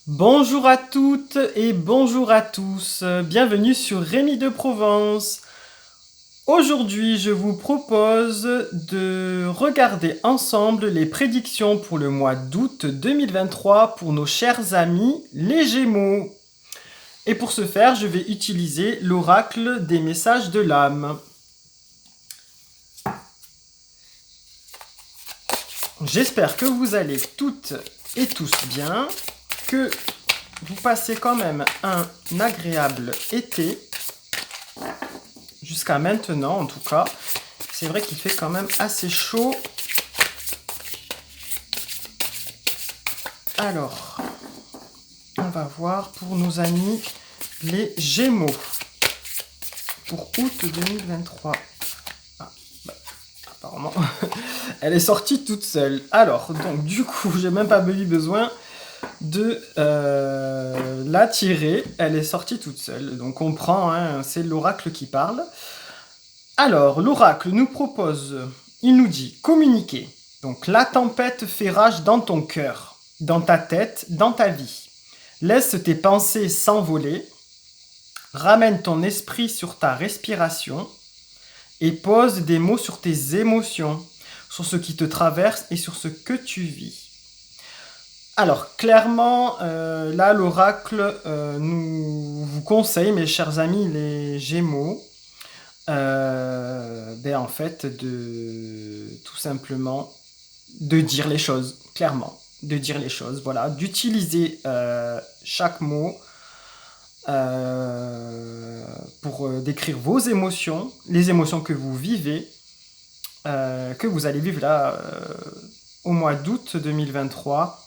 Bonjour à toutes et bonjour à tous, bienvenue sur Rémi de Provence. Aujourd'hui, je vous propose de regarder ensemble les prédictions pour le mois d'août 2023 pour nos chers amis les Gémeaux. Et pour ce faire, je vais utiliser l'oracle des messages de l'âme. J'espère que vous allez toutes et tous bien, que vous passez quand même un agréable été, jusqu'à maintenant en tout cas. C'est vrai qu'il fait quand même assez chaud. Alors, on va voir pour nos amis les Gémeaux pour août 2023. Ah, bah, apparemment, elle est sortie toute seule. Alors, donc du coup, j'ai même pas eu besoin de la tirer, elle est sortie toute seule. Donc on prend, hein, c'est l'oracle qui parle. Alors, l'oracle nous propose, il nous dit communiquer. Donc la tempête fait rage dans ton cœur, dans ta tête, dans ta vie. Laisse tes pensées s'envoler, ramène ton esprit sur ta respiration et pose des mots sur tes émotions, sur ce qui te traverse et sur ce que tu vis. Alors, clairement, là, l'oracle nous vous conseille, mes chers amis les Gémeaux, en fait, de tout simplement de dire les choses, clairement, de dire les choses, voilà, d'utiliser chaque mot pour décrire vos émotions, les émotions que vous vivez, que vous allez vivre là au mois d'août 2023.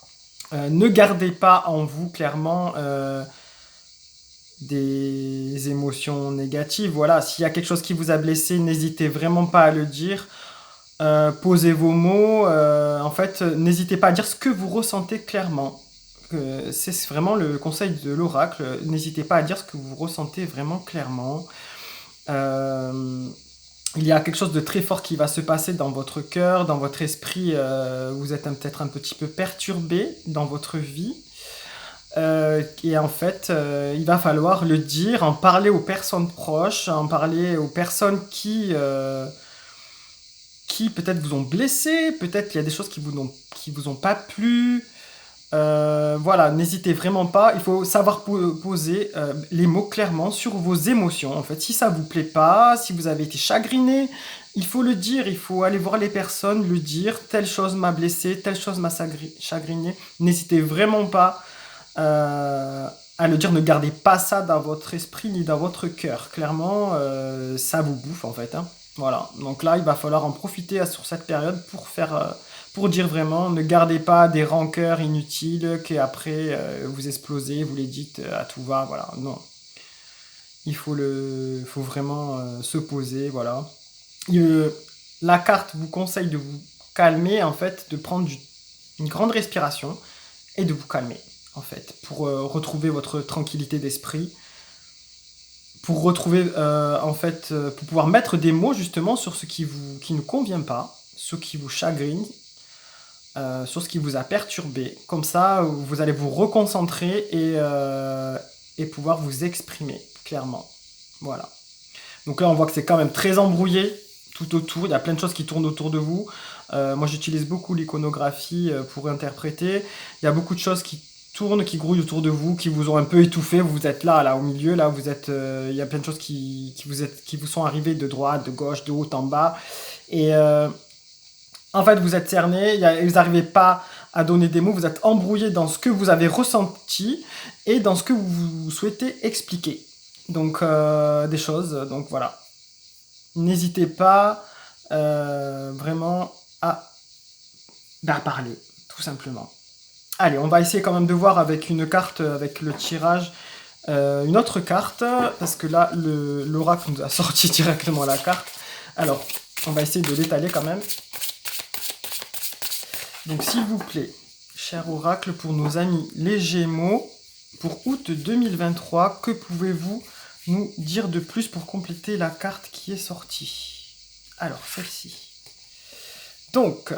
Ne gardez pas en vous clairement des émotions négatives. Voilà, s'il y a quelque chose qui vous a blessé, n'hésitez vraiment pas à le dire. Posez vos mots. En fait, n'hésitez pas à dire ce que vous ressentez clairement. C'est vraiment le conseil de l'oracle. N'hésitez pas à dire ce que vous ressentez vraiment clairement. Il y a quelque chose de très fort qui va se passer dans votre cœur, dans votre esprit. Vous êtes peut-être un petit peu perturbé dans votre vie. Et en fait, il va falloir le dire, en parler aux personnes proches, en parler aux personnes qui peut-être vous ont blessé, peut-être qu'il y a des choses qui vous ont pas plu. Voilà, n'hésitez vraiment pas. Il faut savoir poser les mots clairement sur vos émotions. En fait, si ça vous plaît pas, si vous avez été chagriné, il faut le dire. Il faut aller voir les personnes, le dire. Telle chose m'a blessé, telle chose m'a chagriné. N'hésitez vraiment pas à le dire. Ne gardez pas ça dans votre esprit ni dans votre cœur. Clairement, ça vous bouffe en fait, hein. Voilà. Donc là, il va falloir en profiter sur cette période pour dire vraiment, ne gardez pas des rancœurs inutiles qu'après vous explosez, vous les dites à tout va, voilà, non. Il faut vraiment se poser, voilà. La carte vous conseille de vous calmer, en fait, de prendre une grande respiration et de vous calmer, en fait, pour retrouver votre tranquillité d'esprit, pour retrouver, pour pouvoir mettre des mots justement sur ce qui ne convient pas, ce qui vous chagrine, sur ce qui vous a perturbé. Comme ça, vous allez vous reconcentrer et pouvoir vous exprimer clairement. Voilà. Donc là, on voit que c'est quand même très embrouillé tout autour. Il y a plein de choses qui tournent autour de vous. Moi, j'utilise beaucoup l'iconographie pour interpréter. Il y a beaucoup de choses qui tournent, qui grouillent autour de vous, qui vous ont un peu étouffé. Vous êtes là, au milieu. Là, vous êtes. Il y a plein de choses qui vous sont arrivées de droite, de gauche, de haut en bas. Et en fait, vous êtes cerné, vous n'arrivez pas à donner des mots, vous êtes embrouillé dans ce que vous avez ressenti et dans ce que vous souhaitez expliquer. Donc, des choses, donc voilà. N'hésitez pas vraiment à parler, tout simplement. Allez, on va essayer quand même de voir avec une carte, avec le tirage, une autre carte, parce que là, l'oracle nous a sorti directement la carte. Alors, on va essayer de l'étaler quand même. Donc s'il vous plaît, cher oracle, pour nos amis les Gémeaux, pour août 2023, que pouvez-vous nous dire de plus pour compléter la carte qui est sortie? Alors, celle-ci. Donc,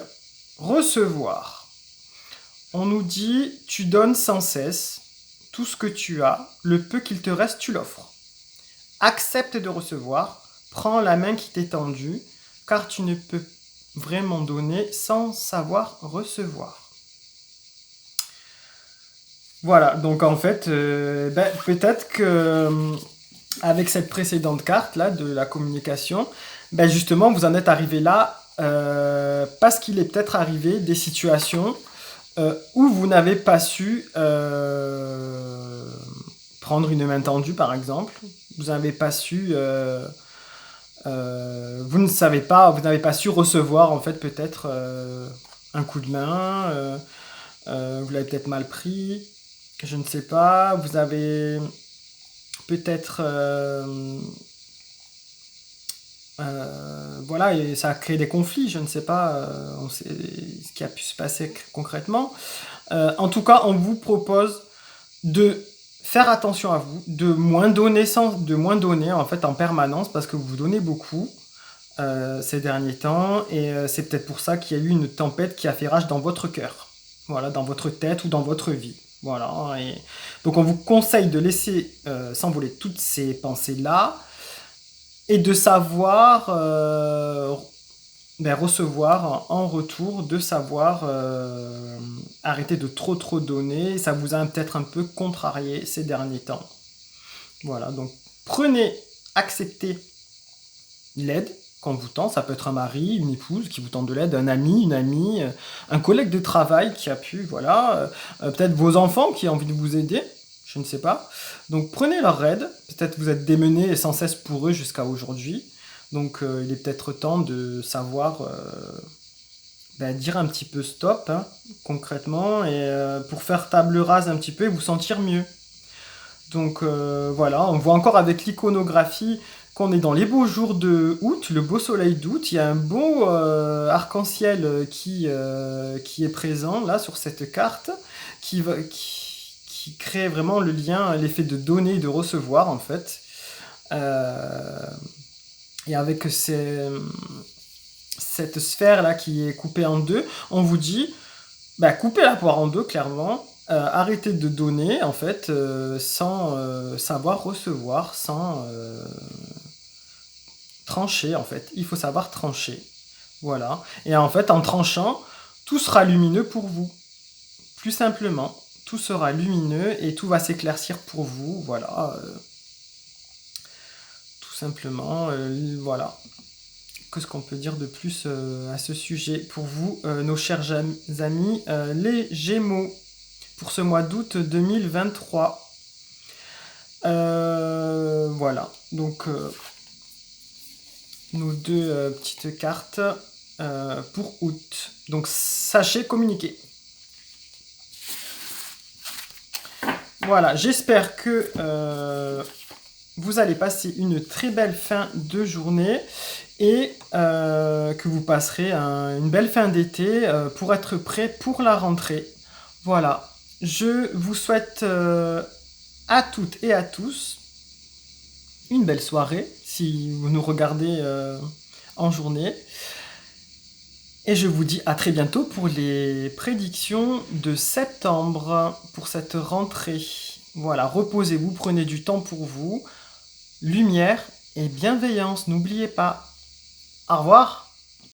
recevoir. On nous dit, tu donnes sans cesse, tout ce que tu as, le peu qu'il te reste, tu l'offres. Accepte de recevoir, prends la main qui t'est tendue, car tu ne peux vraiment donner sans savoir recevoir. Voilà, donc en fait, peut-être que avec cette précédente carte là de la communication, justement vous en êtes arrivé là parce qu'il est peut-être arrivé des situations où vous n'avez pas su prendre une main tendue par exemple, vous n'avez pas su, vous ne savez pas, vous n'avez pas su recevoir en fait peut-être un coup de main, vous l'avez peut-être mal pris. Je ne sais pas, vous avez peut-être... voilà, et ça a créé des conflits, je ne sais pas on sait ce qui a pu se passer concrètement. En tout cas, on vous propose de faire attention à vous, de moins donner en fait en permanence, parce que vous donnez beaucoup ces derniers temps, et c'est peut-être pour ça qu'il y a eu une tempête qui a fait rage dans votre cœur, voilà, dans votre tête ou dans votre vie. Voilà, et donc on vous conseille de laisser s'envoler toutes ces pensées-là et de savoir recevoir en retour, de savoir arrêter de trop donner. Ça vous a peut-être un peu contrarié ces derniers temps. Voilà, donc acceptez l'aide qu'on vous tend, ça peut être un mari, une épouse qui vous tend de l'aide, un ami, une amie, un collègue de travail qui a pu, voilà, peut-être vos enfants qui ont envie de vous aider, je ne sais pas. Donc prenez leur aide, peut-être vous êtes démenés sans cesse pour eux jusqu'à aujourd'hui, donc il est peut-être temps de savoir dire un petit peu stop, hein, concrètement, et pour faire table rase un petit peu et vous sentir mieux. Donc voilà, on voit encore avec l'iconographie qu'on est dans les beaux jours de août, le beau soleil d'août. Il y a un beau arc-en-ciel qui est présent là sur cette carte, qui crée vraiment le lien, l'effet de donner et de recevoir en fait. Et avec cette sphère là qui est coupée en deux, on vous dit, coupez la poire en deux clairement. Arrêtez de donner en fait sans savoir recevoir, sans trancher en fait. Il faut savoir trancher. Voilà. Et en fait, en tranchant, tout sera lumineux pour vous. Plus simplement, tout sera lumineux et tout va s'éclaircir pour vous. Voilà. Tout simplement, voilà. Qu'est-ce qu'on peut dire de plus à ce sujet pour vous, nos chers amis, les Gémeaux, pour ce mois d'août 2023. Voilà, donc nos deux petites cartes pour août. Donc sachez communiquer. Voilà, j'espère que vous allez passer une très belle fin de journée et que vous passerez une belle fin d'été pour être prêt pour la rentrée. Voilà. Je vous souhaite à toutes et à tous une belle soirée si vous nous regardez en journée. Et je vous dis à très bientôt pour les prédictions de septembre pour cette rentrée. Voilà, reposez-vous, prenez du temps pour vous. Lumière et bienveillance, n'oubliez pas. Au revoir.